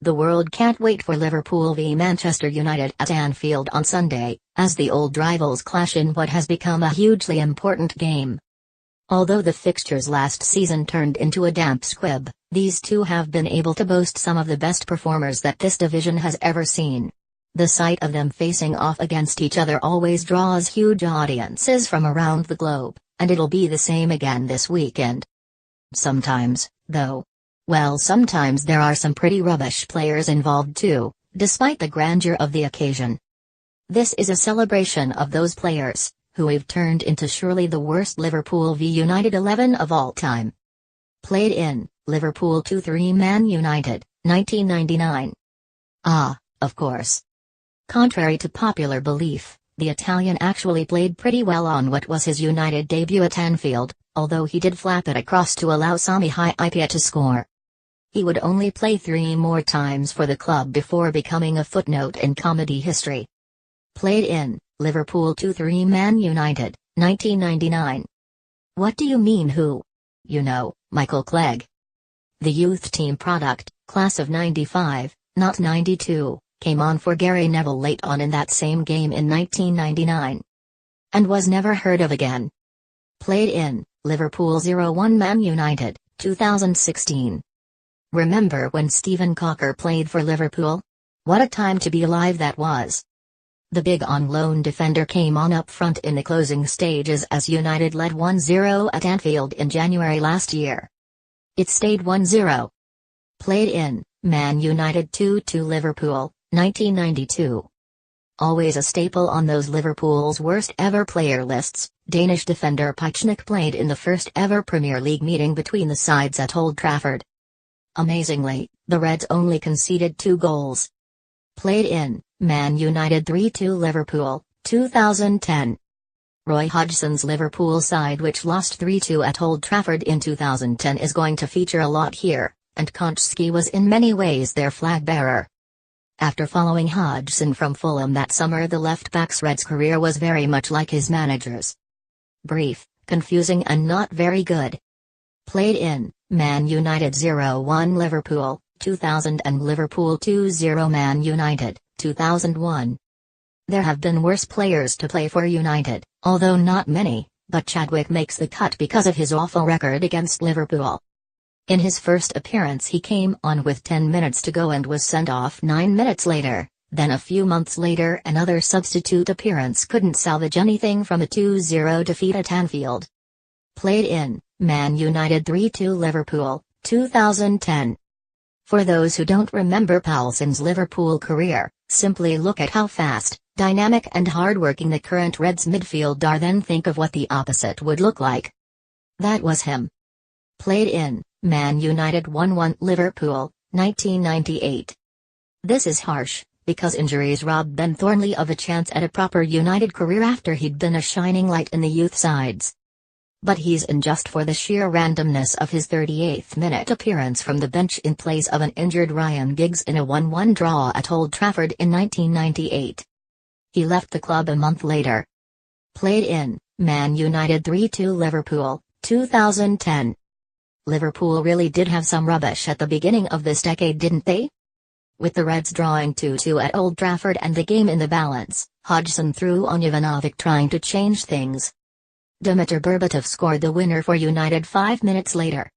The world can't wait for Liverpool v Manchester United at Anfield on Sunday, as the old rivals clash in what has become a hugely important game. Although the fixtures last season turned into a damp squib, these two have been able to boast some of the best performers that this division has ever seen. The sight of them facing off against each other always draws huge audiences from around the globe, and it'll be the same again this weekend. Sometimes, though, sometimes there are some pretty rubbish players involved too, despite the grandeur of the occasion. This is a celebration of those players, who have turned into surely the worst Liverpool v United 11 of all time. Played in, Liverpool 2-3 Man United, 1999. Of course. Contrary to popular belief, the Italian actually played pretty well on what was his United debut at Anfield, although he did flap it across to allow Sami Hyypiä to score. He would only play 3 more times for the club before becoming a footnote in comedy history. Played in, Liverpool 2-3 Man United, 1999. What do you mean who? You know, Michael Clegg. The youth team product, class of 95, not 92, came on for Gary Neville late on in that same game in 1999. And was never heard of again. Played in, Liverpool 0-1 Man United, 2016. Remember when Stephen Cocker played for Liverpool? What a time to be alive that was. The big on-loan defender came on up front in the closing stages as United led 1-0 at Anfield in January last year. It stayed 1-0. Played in, Man United 2-2 Liverpool, 1992. Always a staple on those Liverpool's worst ever player lists, Danish defender Pichnik played in the first ever Premier League meeting between the sides at Old Trafford. Amazingly, the Reds only conceded 2 goals. Played in, Man United 3-2 Liverpool, 2010. Roy Hodgson's Liverpool side, which lost 3-2 at Old Trafford in 2010, is going to feature a lot here, and Konchski was in many ways their flag bearer. After following Hodgson from Fulham that summer, the left-back's Reds career was very much like his manager's. Brief, confusing and not very good. Played in, Man United 0-1 Liverpool, 2000 and Liverpool 2-0 Man United, 2001. There have been worse players to play for United, although not many, but Chadwick makes the cut because of his awful record against Liverpool. In his first appearance he came on with 10 minutes to go and was sent off 9 minutes later, then a few months later another substitute appearance couldn't salvage anything from a 2-0 defeat at Anfield. Played in, Man United 3-2 Liverpool, 2010. For those who don't remember Poulsen's Liverpool career, simply look at how fast, dynamic and hard-working the current Reds midfield are, then think of what the opposite would look like. That was him. Played in, Man United 1-1 Liverpool, 1998. This is harsh, because injuries robbed Ben Thornley of a chance at a proper United career after he'd been a shining light in the youth sides. But he's in just for the sheer randomness of his 38th minute appearance from the bench in place of an injured Ryan Giggs in a 1-1 draw at Old Trafford in 1998. He left the club a month later. Played in, Man United 3-2 Liverpool, 2010. Liverpool really did have some rubbish at the beginning of this decade, didn't they? With the Reds drawing 2-2 at Old Trafford and the game in the balance, Hodgson threw on Jovanovic trying to change things. Dimitar Berbatov scored the winner for United 5 minutes later.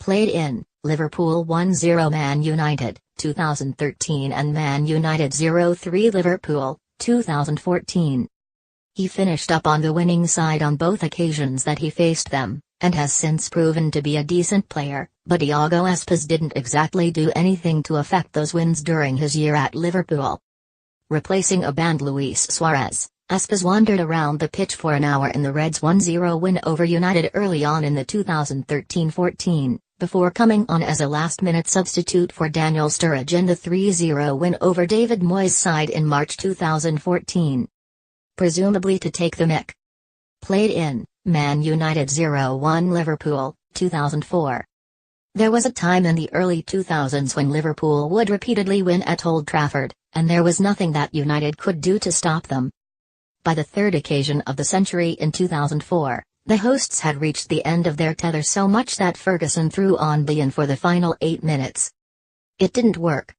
Played in, Liverpool 1-0 Man United, 2013 and Man United 0-3 Liverpool, 2014. He finished up on the winning side on both occasions that he faced them, and has since proven to be a decent player, but Iago Aspas didn't exactly do anything to affect those wins during his year at Liverpool. Replacing a banned Luis Suarez, Aspas wandered around the pitch for an hour in the Reds' 1-0 win over United early on in the 2013-14, before coming on as a last-minute substitute for Daniel Sturridge in the 3-0 win over David Moyes' side in March 2014. Presumably to take the mick. Played in, Man United 0-1 Liverpool, 2004. There was a time in the early 2000s when Liverpool would repeatedly win at Old Trafford, and there was nothing that United could do to stop them. By the third occasion of the century in 2004, the hosts had reached the end of their tether so much that Ferguson threw on Bean for the final 8 minutes. It didn't work,